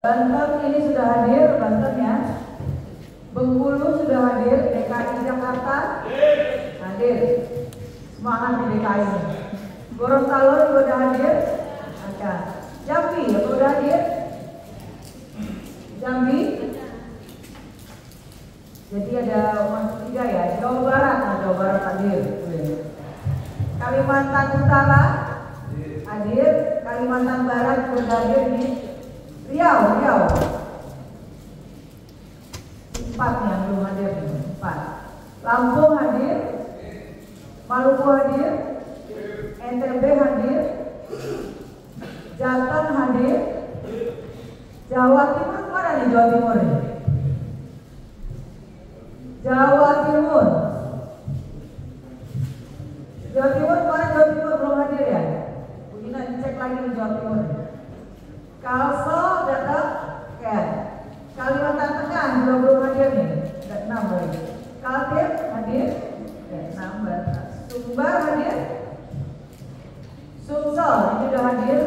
Banten ini sudah hadir, Banten ya. Bengkulu sudah hadir, DKI Jakarta hadir. Semangat di DKI. Gorontalo juga sudah hadir. Ada. Jambi ya sudah hadir. Jambi. Jadi ada masuk 3 ya. Jawa Barat, Jawa Barat hadir. Kalimantan Utara hadir. Kalimantan Barat juga hadir di Riau. 4 yang belum hadir, 4. Lampung hadir, Maluku hadir, NTB hadir, Jateng hadir, Jawa Timur mana nih Jawa Timur nih? Jawa Timur mana Jawa Timur belum hadir ya? Bujina dicek lagi di Jawa Timur. Kalsel datang, Ken. Kalimantan Tengah juga belum hadir nih, ada 6 lagi. Kaltim hadir, ya 6 berarti. Sumbar hadir, Sumsel ini sudah hadir.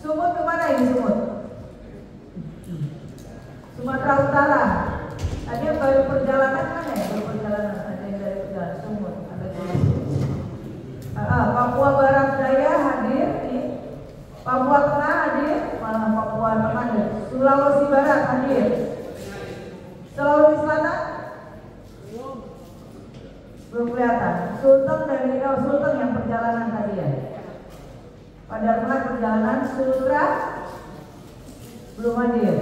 Sumut kemana ini Sumut? Sumatera Utara. Tadi yang baru perjalanan mana ya? Baru perjalanan ada yang dari perjalanan Sumut, ada di Papua Barat Daya hadir nih. Papua Tengah hadir, Papua Tengah hadir. Sulawesi Barat hadir. Sulawesi Selatan belum kelihatan. Sulteng dari Sulteng yang perjalanan tadi ya. Padahal perjalanan Sutra belum hadir.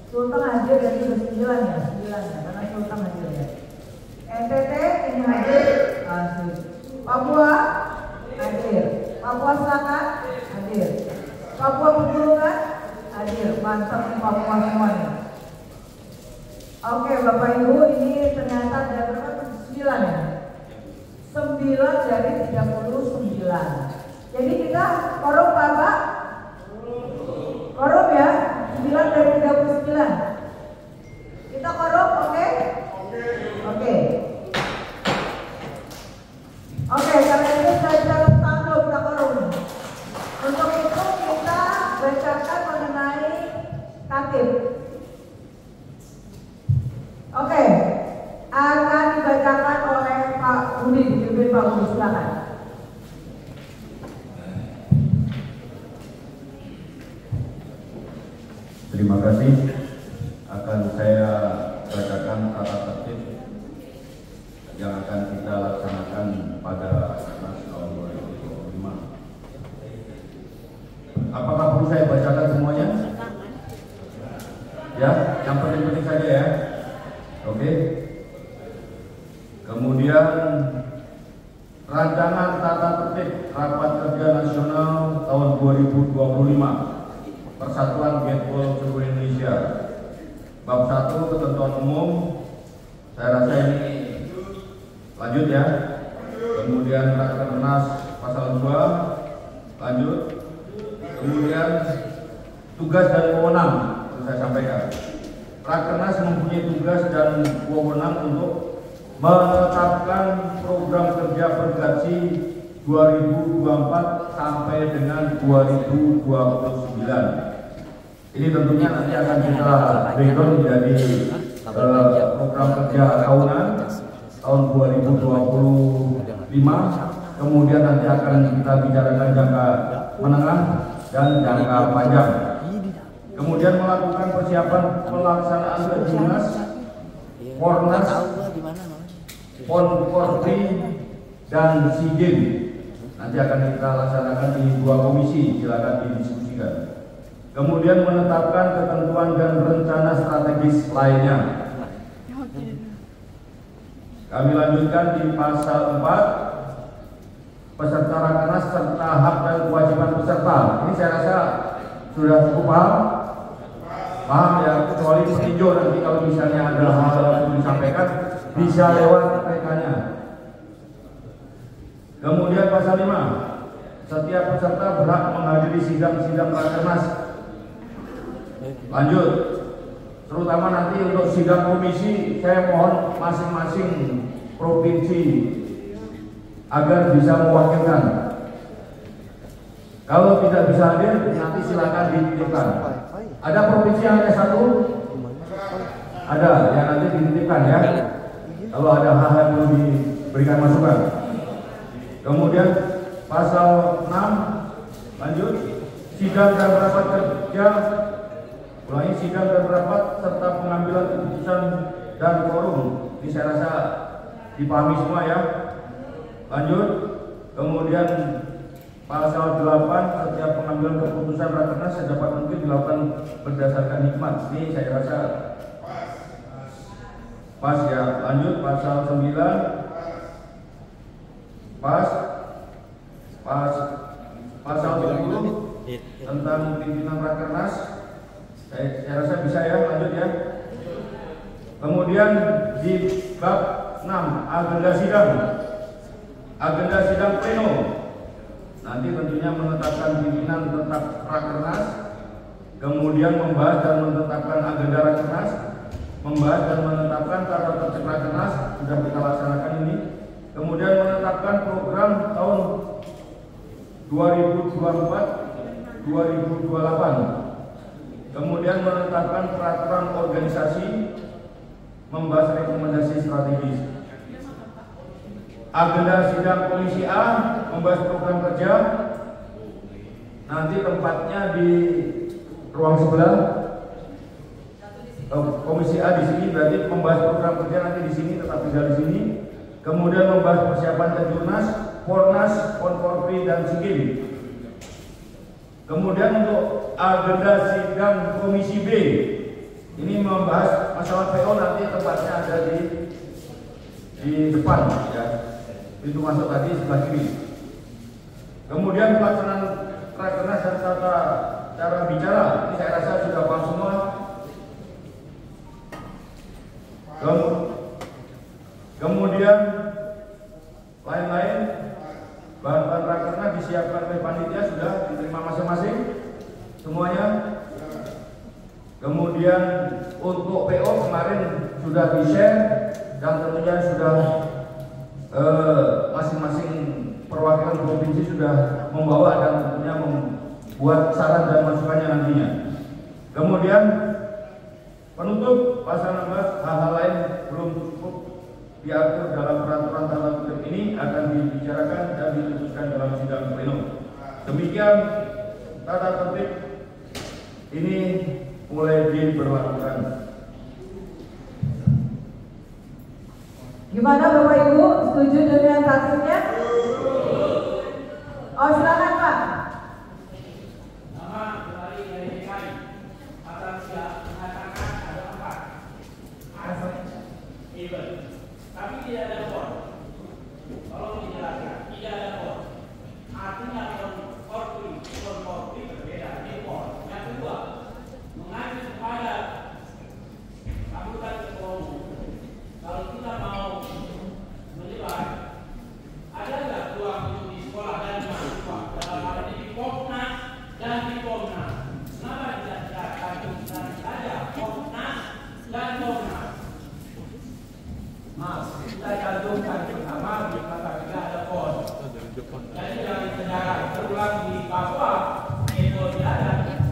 Sulteng hadir dari 9 ya, 9 ya, karena Sulteng hadir ya. NTT ini hadir. Papua hadir. Papua Selatan hadir. Papua Pegunungan hadir. Mantap nih Papua semuanya. Oke Bapak Ibu, ini ternyata ada berapa? 9 ya? 9 dari 39. Jadi kita korum Bapak? Korum ya? 9 dari 39. Kita korum, oke? Oke. Oke, karena itu saya catat tangan kita korum. Untuk itu kita bacakan mengenai tatib. Oke, akan dibacakan oleh Pak Budi, dipimpin Pak Budi, silakan. Terima kasih. Akan saya bacakan tata tertib yang akan kita laksanakan pada tahun 2025. Apakah perlu saya bacakan semuanya? Ya, yang penting-penting saja ya. Oke. Kemudian rancangan tata tertib rapat kerja nasional tahun 2025 Persatuan Netball seluruh Indonesia. Bab 1 ketentuan umum. Saya rasa ini lanjut ya. Kemudian Rakernas pasal 2 lanjut. Kemudian tugas dan wewenang saya sampaikan. Rakernas mempunyai tugas dan wewenang untuk menetapkan program kerja Pergaji 2024 sampai dengan 2029. Ini tentunya nanti akan kita breakdown menjadi program kerja tahunan tahun 2025. Kemudian nanti akan kita bicarakan jangka menengah dan jangka panjang. Kemudian melakukan persiapan pelaksanaan Kejurnas, Pornas, Pon-Porti dan SEA Games. Nanti akan kita laksanakan di 2 komisi, silakan didiskusikan. Kemudian menetapkan ketentuan dan rencana strategis lainnya. Kami lanjutkan di pasal 4, peserta Rakernas serta hak dan kewajiban peserta. Ini saya rasa sudah cukup paham ya, kecuali peninjau nanti kalau misalnya ada hal yang disampaikan bisa lewat PK-nya. Kemudian pasal 5, setiap peserta berhak menghadiri sidang-sidang Rakernas. Lanjut, terutama nanti untuk sidang komisi, saya mohon masing-masing provinsi agar bisa mewakilkan. Kalau tidak bisa hadir, nanti silakan dititipkan. Ada provinsi yang ada satu? Ada, yang nanti dititipkan ya. Kalau ada hal yang perlu diberikan masukan. Kemudian pasal 6 lanjut, sidang dan rapat kerja, ulangi, sidang dan rapat serta pengambilan keputusan dan quorum. Ini saya rasa dipahami semua ya. Lanjut, kemudian pasal 8, setiap pengambilan keputusan rakernas sedapat mungkin dilakukan berdasarkan hikmat. Ini saya rasa pas ya. Lanjut, pasal 9 pasal 20 tentang pimpinan rakernas. Saya rasa bisa ya, lanjut ya. Kemudian di bab 6, agenda sidang pleno. Nanti tentunya menetapkan pimpinan tetap rakernas, kemudian membahas dan menetapkan agenda rakernas, membahas dan menetapkan tata tertib rakernas, sudah kita laksanakan ini. Kemudian menetapkan program tahun 2024-2028. Kemudian menetapkan peraturan organisasi, membahas rekomendasi strategis. Agenda sidang Komisi A, membahas program kerja. Nanti tempatnya di ruang sebelah. Komisi A di sini, berarti membahas program kerja nanti di sini, tetap tinggal di sini. Kemudian membahas persiapan Kejurnas, Pornas, Konforpri dan SEA Games. Kemudian untuk agenda sidang Komisi B, ini membahas masalah PO, nanti tempatnya ada di depan ya. Pintu masuk tadi sebelah kiri. Kemudian pelaksanaan rakernas dan tata cara bicara, ini saya rasa sudah paham semua. Kemudian lain-lain bahan-bahan rakernas disiapkan oleh panitia, sudah diterima masing-masing semuanya. Kemudian untuk PO kemarin sudah di-share dan tentunya sudah masing-masing perwakilan provinsi sudah membawa dan tentunya membuat saran dan masukannya nantinya. Kemudian penutup pasal 16, hal-hal lain belum cukup diatur dalam peraturan tata tertib ini akan dibicarakan dan diputuskan dalam sidang pleno. Demikian tata tertib ini mulai diberlakukan. Gimana Bapak Ibu, setuju dengan tatipnya? Oh, silakan Pak. Nama kembali dari DKI akan siap mengatakan ada 4 event, tapi tidak ada form. Tolong dijelaskan, tidak ada form. Artinya konformity berbeda di form. Yang kedua, mengacu kepada sambutan ketua umum. Kalau kita mau menilai ada nggak ruang untuk di sekolah dan mahasiswa dalam hal ini di Popnas dan di Pomnas, kenapa tidak kita saja Popnas dan Pomnas? Mas, kita cantumkan pertama di kata tidak ada pon. Jadi dari sejarah terulang di Papua itu tidak ada.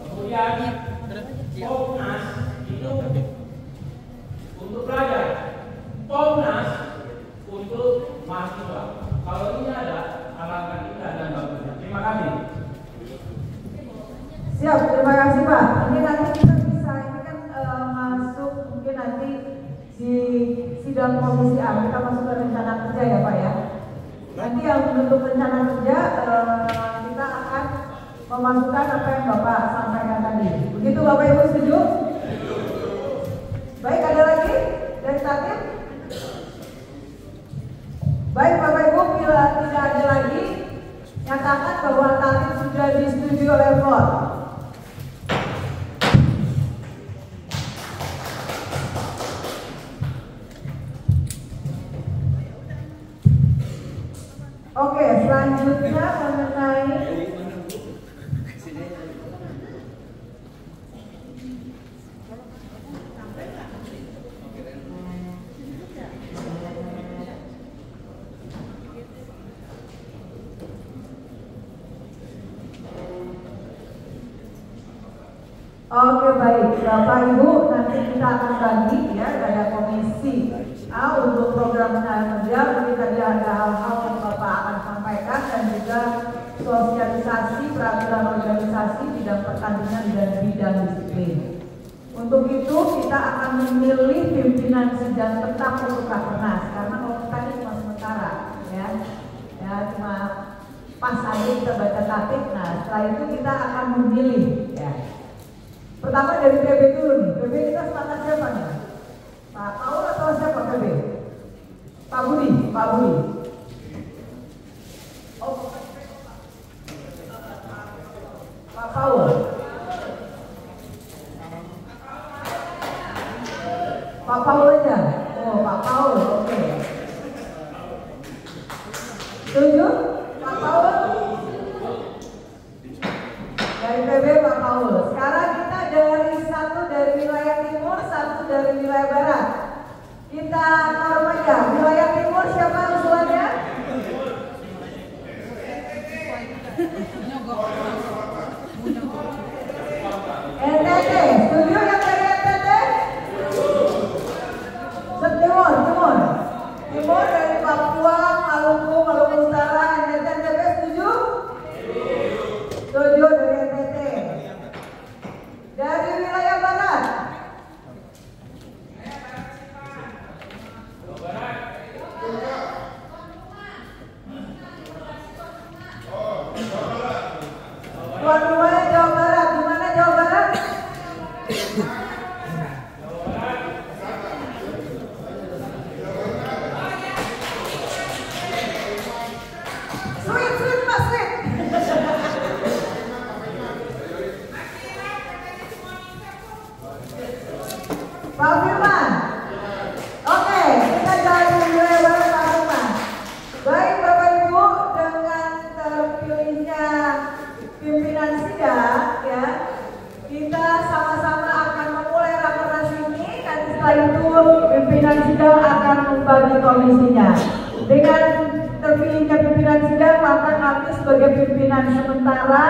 Kemudian Popnas itu untuk pelajar, Pomnas untuk mahasiswa. Kalau ini ada, alangkah indah dan bagusnya. Terima kasih. Siap, terima kasih Pak. Ini nanti kita bisa, ini kan masuk mungkin nanti di sidang Komisi A, kita masuk ke rencana kerja ya Pak ya. Nanti yang untuk rencana kerja kita akan memasukkan apa yang Bapak sampaikan tadi. Begitu Bapak Ibu, setuju? Baik, ada lagi dari tatip? Baik Bapak Ibu, bila tidak ada lagi, nyatakan bahwa tatip sudah disetujui oleh FLOR. Oke, selanjutnya mengenai Oke, baik, Bapak Ibu, nanti kita akan bagi ya, ada komisi untuk program kerja. Mungkin tadi ada hal-hal yang Bapak akan sampaikan dan juga sosialisasi peraturan organisasi bidang pertandingan dan bidang disiplin. Untuk itu kita akan memilih pimpinan sidang tetap untuk Rakernas karena kalau kita ini cuma sementara ya cuma pas aja kita baca tatip. Nah setelah itu kita akan memilih ya. Pertama dari PB dulu nih. PB kita sepakat siapa nih? Pak Paul atau siapa PB? Pak Budi. Oh, Pak Paul. Pak Paul aja. Oh, Pak Paul. Oke. Setuju? Pak Paul? Dari PB Pak Paul. Sekarang kita satu dari wilayah timur, satu dari wilayah barat. Kita taruh aja. Wilayah timur siapa usulannya? NTT. Setuju yang dari NTT? Timur dari Papua, Maluku Utara, NTT, setuju? Setuju dari NTT. Dari wilayah barat? Tuan rumahnya Jawa Barat. Di mana Jawa Barat? Sweet, Mas, sweet. Pak Firman. Oke, kita jalan di wilayah barat Pak Firman. Baik Bapak Ibu, dengan terpilihnya pimpinan sidang ya, kita sama-sama akan memulai rakernas ini. Nanti setelah itu pimpinan sidang akan membagi komisinya. Dengan terpilihnya pimpinan sidang, maka kami sebagai pimpinan sementara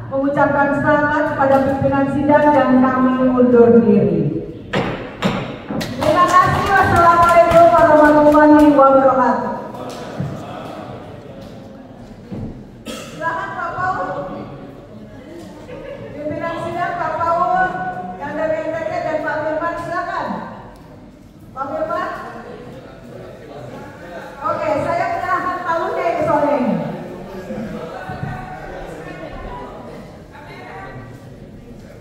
mengucapkan selamat kepada pimpinan sidang dan kami undur diri. Terima kasih. Wassalamualaikum warahmatullahi wabarakatuh. Silakan Pak Paul. Pimpinan sidang Pak Paul yang dari NTT dan Pak Firman, silakan. Pak Firman. Oke, saya menyerahkan palunya ini soalnya ini.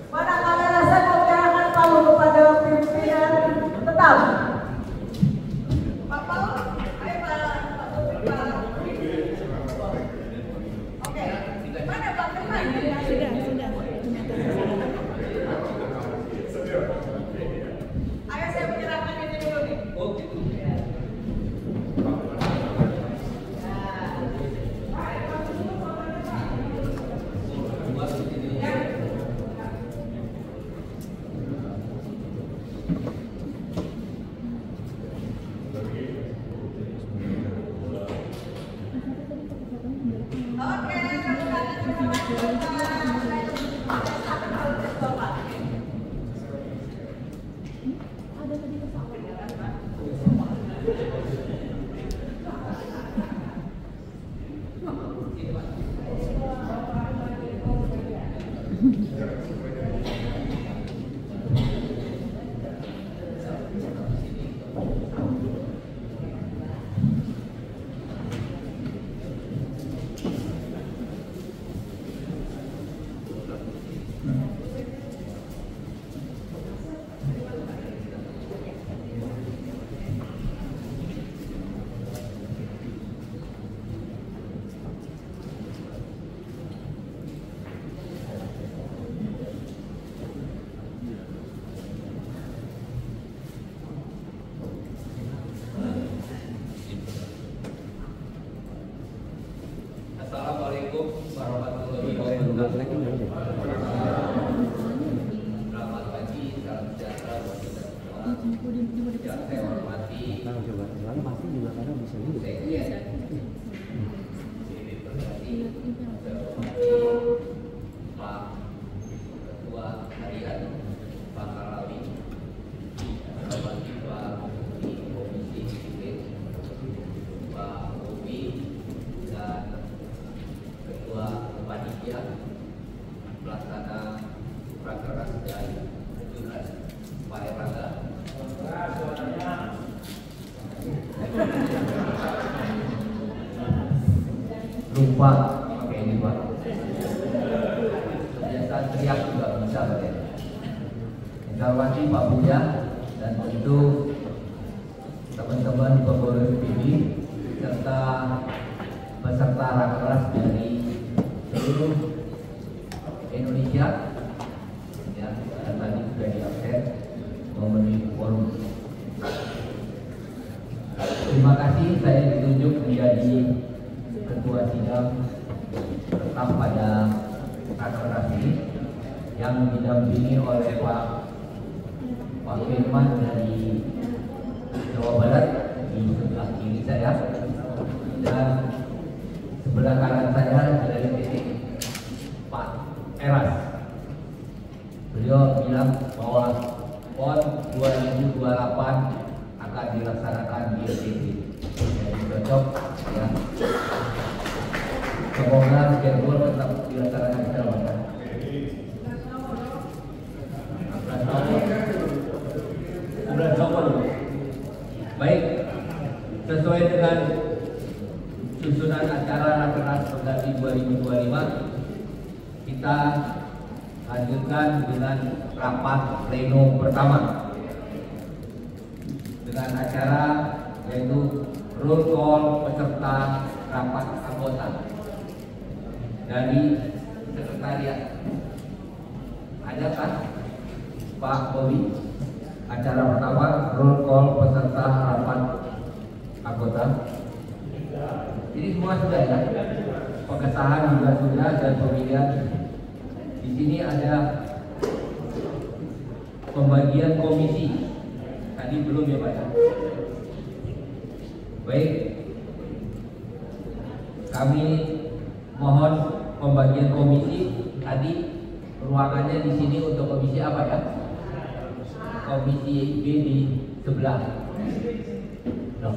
Mana kamera, saya mau menyerahkan palu kepada pimpinan tetap. Pak Paul, ayo Pak. Oke, mana Pak Firman? Sudah. Ayo saya menyerahkan ini dulu nih. Oh gitu. Assalamualaikum warahmatullahi wabarakatuh. Selamat pagi, salam sejahtera buat kita semua. Yang saya hormati, Pak Ketua Harian lupa pakai ini Pak. Kebiasaan teriak juga bisa pakai. Saya hormati Pak Buya dan tentu teman-teman pengurus PB serta peserta rakernas dari seluruh Indonesia ya, dan tadi sudah diakses memenuhi forum. Terima kasih saya ditunjuk menjadi ketua sidang tetap pada rakernas ini yang didampingi oleh Pak Firman dari Jawa Barat di sebelah kiri saya dan sebelah kanan saya dari titik Pak Eras. Beliau bilang bahwa PON 2028 akan dilaksanakan di NTT. Jadi cocok ya. Semoga schedule tetap dilaksanakan secara baik. Baik, sesuai dengan susunan acara Rakernas Pengganti 2025, kita lanjutkan dengan rapat pleno pertama dengan acara yaitu roll call peserta rapat anggota dari sekretariat. Ada kan Pak Bowi? Acara pertama roll call peserta rapat anggota. Ini semua sudah ya. Pengesahan juga sudah dan pemilihan. Di sini ada pembagian komisi. Tadi belum ya Pak. Baik. Kami mohon pembagian komisi. Tadi ruangannya di sini untuk komisi apa ya? Komisi B di sebelah. No.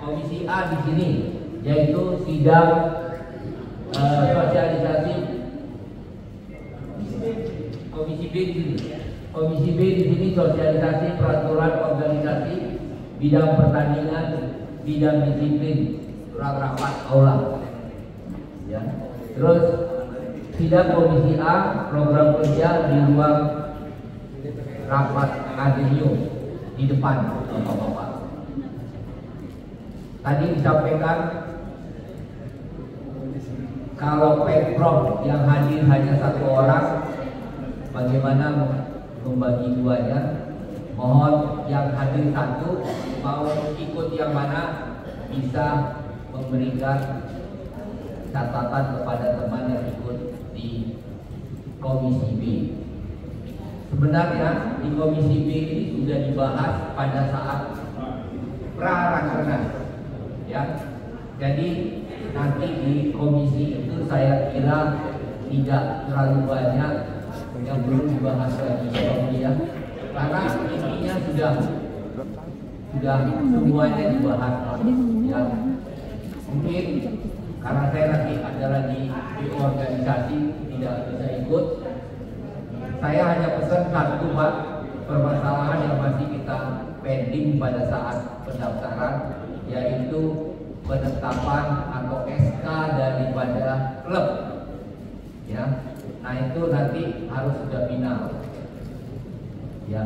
Komisi A di sini, yaitu sidang sosialisasi. Komisi B di sini. Komisi B di sini sosialisasi peraturan organisasi, bidang pertandingan, bidang disiplin, rapat aula. Ya. Terus sidang komisi A program kerja di ruang rapat Akademium di depan Bapak-bapak. Tadi disampaikan kalau Pemprov yang hadir hanya 1 orang, bagaimana membagi duanya? Mohon yang hadir 1 mau ikut yang mana bisa memberikan catatan kepada teman yang ikut di Komisi B. Sebenarnya di Komisi B ini sudah dibahas pada saat pra-rakernas, ya. Jadi nanti di komisi itu saya kira tidak terlalu banyak yang belum dibahas lagi ya, karena intinya sudah semuanya dibahas, ya. Mungkin karena saya nanti adalah di organisasi tidak bisa ikut. Saya hanya pesan 1 Pak, permasalahan yang masih kita pending pada saat pendaftaran, yaitu penetapan atau SK daripada klub. Ya, nah itu nanti harus sudah final. Ya,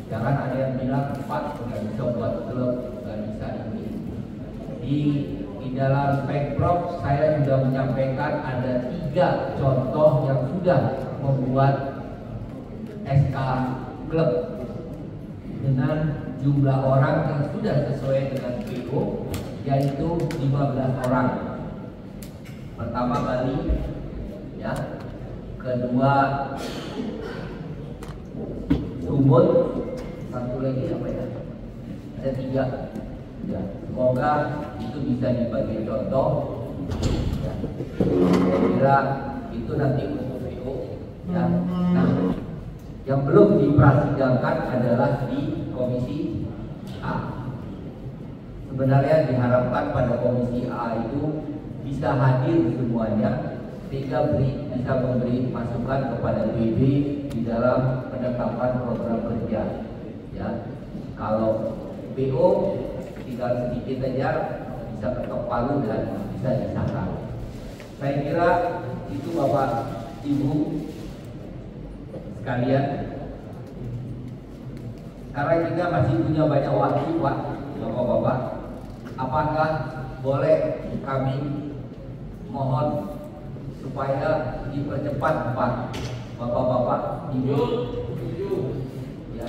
jangan ada yang bilang Pak nggak bisa buat klub, nggak bisa ini. Di dalam Pemprov saya sudah menyampaikan ada 3 contoh yang sudah membuat SK klub dengan jumlah orang yang sudah sesuai dengan PO, yaitu 15 orang. Pertama Bali, ya. Kedua Sumut, satu lagi apa ya? Ada 3. Ya, semoga itu bisa dibagi contoh. Ya. Saya kira itu nanti untuk PO. Ya. Nah, yang belum diprasidangkan adalah di Komisi A. Sebenarnya diharapkan pada Komisi A itu bisa hadir semuanya, sehingga bisa memberi masukan kepada PB di dalam penetapan program kerja. Ya, kalau PO tinggal sedikit aja bisa ketok palu dan bisa disahkan. Saya kira itu Bapak Ibu sekalian, karena kita masih punya banyak waktu Pak, Bapak-bapak, apakah boleh kami mohon supaya dipercepat Pak, Bapak-bapak, Ibu? Ya.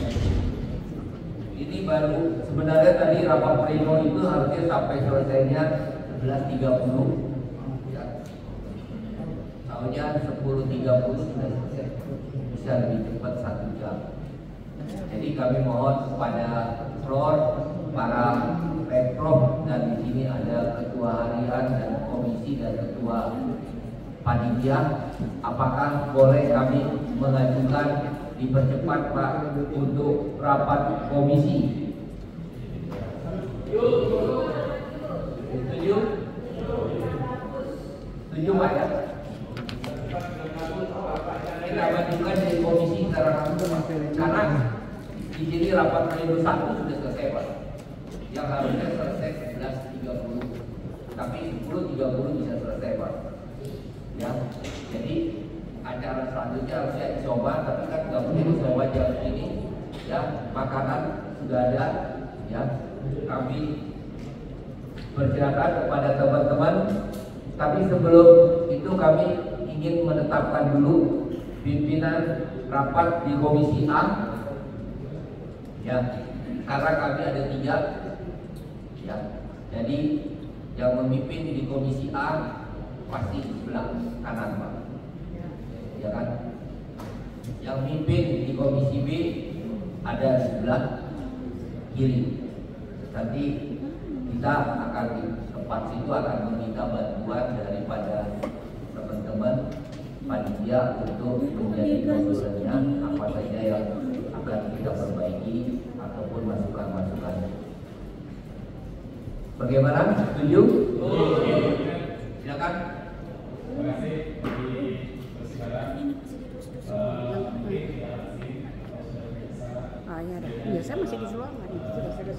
Ini baru sebenarnya tadi rapat pleno itu harusnya sampai selesainya 11.30. Tahunya 10.30 sudah selesai, bisa lebih cepat 1 jam. Jadi kami mohon kepada floor, para Pemprov, dan di sini ada ketua harian dan komisi dan ketua panitia, apakah boleh kami mengajukan dipercepat Pak untuk rapat komisi? Setuju? Setuju Pak ya? Kita ajukan dari komisi karena di sini rapat pleno 1 sudah selesai Pak, yang harusnya selesai 11.30, tapi 10.30 bisa selesai Pak. Ya, jadi acara selanjutnya harusnya dicoba, tapi kan nggak boleh dicoba jam ini. Ya, makanan sudah ada. Ya, kami persilakan kepada teman-teman. Tapi sebelum itu kami ingin menetapkan dulu pimpinan rapat di Komisi A. Ya, karena kami ada 3. Ya, jadi yang memimpin di Komisi A pasti sebelah kanan Pak, ya kan? Yang mimpin di Komisi B ada di sebelah kiri. Nanti kita akan di tempat situ akan meminta bantuan daripada teman-teman panitia untuk menjadi konsultannya apa saja yang akan kita perbaiki ataupun masukan-masukan. Bagaimana? Setuju? Silakan. Terima kasih di persidangan. Iya ada. Iya, saya masih di ruangan. Sudah.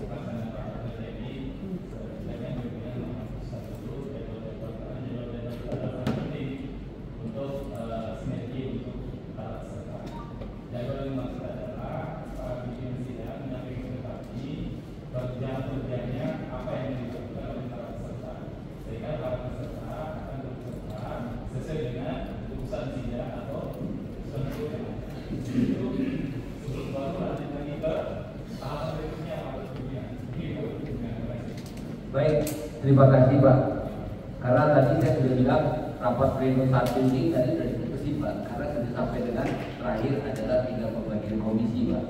Untuk sinergi untuk para peserta. Yang paling maksud adalah para pimpinan sidang menyampaikan tetapi berjalan kerjanya apa yang dilakukan oleh para peserta, sehingga para peserta akan berpeserta sesuai dengan putusan sidang atau putusan sidang. Itu baru nanti lagi ke tahapan berikutnya apa berikutnya. Baik, terima kasih Pak. Karena tadi saya sudah bilang rapat pleno 1 ini tadi sudah diputusin Pak, karena sudah sampai dengan terakhir adalah tinggal pembagian komisi Pak.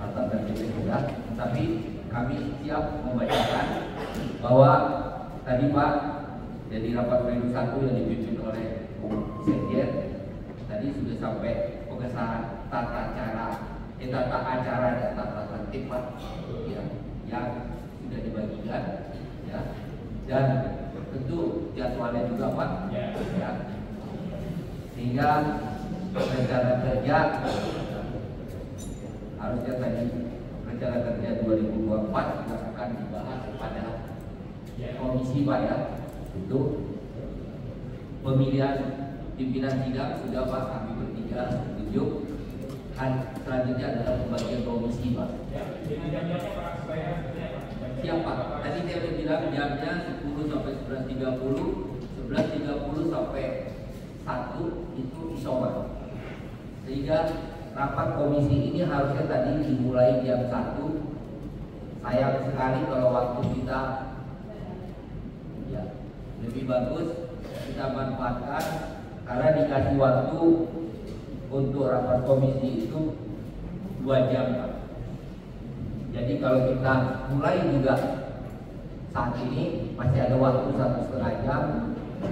Atas dan sudah, tapi kami siap membacakan bahwa tadi Pak, jadi rapat pleno 1 yang dipimpin oleh Sekjen tadi sudah sampai pengesahan tata acara dan tata tertib Pak, ya, yang sudah dibagikan, ya, dan tentu jadwalnya juga Pak, ya, sehingga rencana kerja harusnya tadi rencana kerja 2024 juga akan dibahas pada komisi Pak ya. Untuk pemilihan pimpinan sidang sudah Pak, kami bertiga tunjuk. Dan selanjutnya adalah pembagian komisi Pak. Siap Pak. Tadi saya sudah bilang jamnya 10 sampai 11.30, 11.30 sampai 1 itu isoman. Sehingga rapat komisi ini harusnya tadi dimulai jam 1. Sayang sekali kalau waktu kita ya lebih bagus kita manfaatkan, karena dikasih waktu untuk rapat komisi itu 2 jam Pak. Jadi kalau kita mulai juga saat ini masih ada waktu 1,5 jam.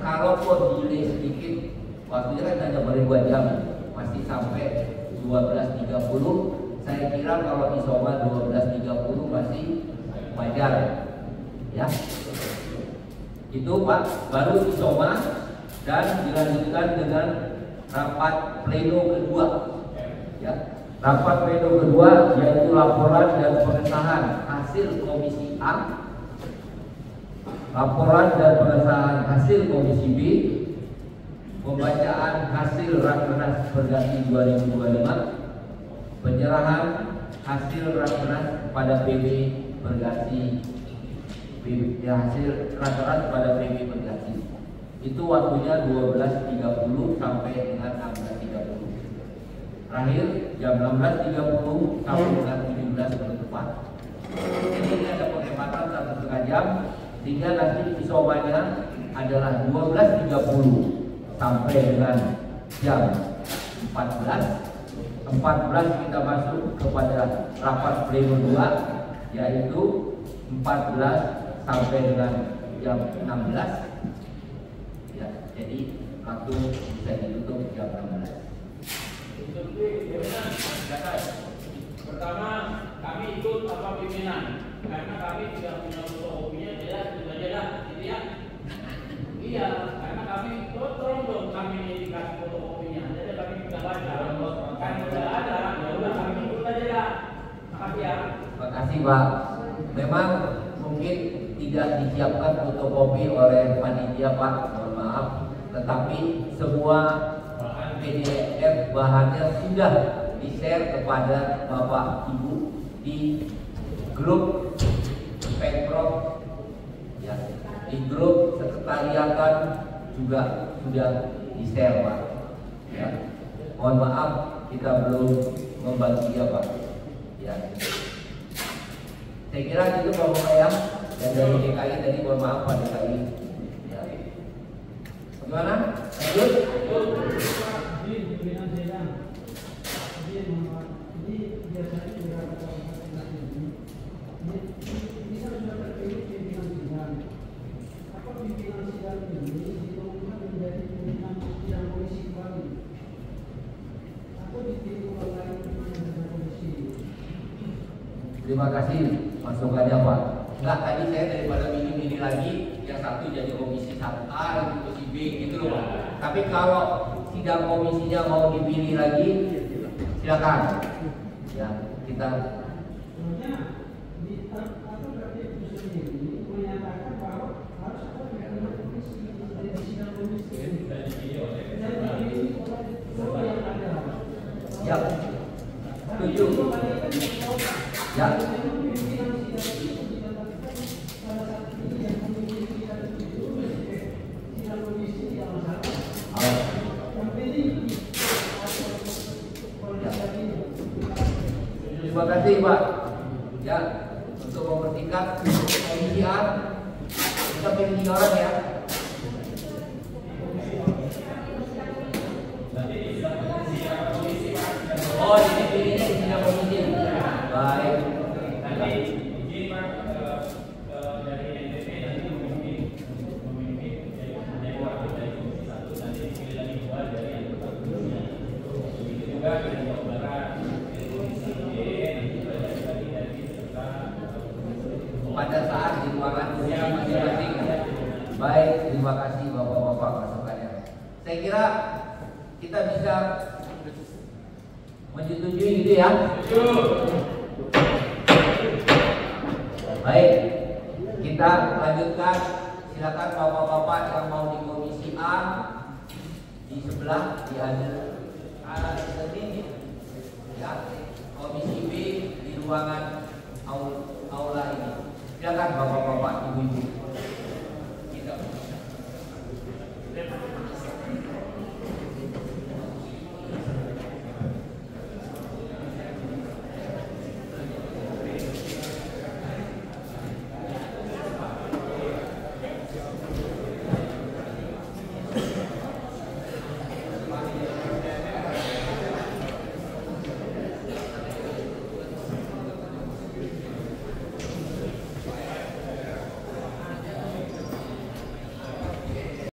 Kalaupun delay sedikit, waktunya kan hanya boleh 2 jam, masih sampai 12.30. Saya kira kalau isoma 12.30 masih wajar, ya. Itu Pak, baru isoma dan dilanjutkan dengan rapat pleno kedua, ya. Rapat pleno kedua yaitu laporan dan pengesahan hasil komisi A laporan dan pengesahan hasil Komisi B, pembacaan hasil Rakernas Pergasi 2025, penyerahan hasil Rakernas pada PB Pergasi, hasil Rakernas pada PB Pergasi. Itu waktunya 12.30 sampai dengan 16.30. Terakhir jam 16.30 sampai dengan 17.04. Jadi ini ada penghematan 1,5 jam, sehingga nanti isomanya adalah 12.30 sampai dengan jam 14 kita masuk kepada rapat pleno 2, yaitu 14 sampai dengan jam 16 ya, jadi waktu bisa ditutup jam 16. Pertama, kami ikut apa pimpinan karena kami tidak punya fotokopinya, jelas itu aja lah, gitu ya. Iya, karena kami tolong dong kami ini dikasih fotokopinya, jadi kami bisa baca. Kan sudah ada, ya udah kami ikut aja lah. Makasih ya. Terima kasih Pak. Memang mungkin tidak disiapkan fotokopi oleh panitia Pak, mohon maaf. Tetapi semua PDF bahannya sudah di-share kepada Bapak Ibu di grup Pemprov, ya, di grup sekretariatan juga sudah di-share Pak. Ya. Mohon maaf kita belum membantu ya Pak. Ya. Saya kira itu Bapak ya, dan dari DKI tadi mohon maaf Pak DKI. Ya. Gimana? Lanjut. Terima kasih masukannya Pak. Enggak, tadi saya daripada milih-milih lagi, yang satu jadi komisi 1A, komisi B gitu loh Pak. Tapi kalau sidang komisinya mau dipilih lagi, silakan. Ya, kita ya, setuju. Ya. Terima kasih Pak. Ya, untuk mempersingkat komisi A, kita pilih 3 orang ya. Oh, ini pilihnya di sidang komisi. Baik. Nanti izin Pak dari NTT nanti memimpin jadi wakil dari komisi 1, nanti dipilih lagi 2 dari anggota komisi. Begitu juga dari Jawa Barat, dari komisi B, nanti belajar lagi dari peserta Pada saat di ruangan komisi masing-masing. Baik, terima kasih Bapak-bapak masukannya. Saya kira kita bisa menyetujui gitu ya. Baik, kita lanjutkan. Silakan bapak-bapak yang mau di komisi A di sebelah dihadir sini, ya. Komisi B di ruangan aula ini. Silakan bapak-bapak, ibu-ibu.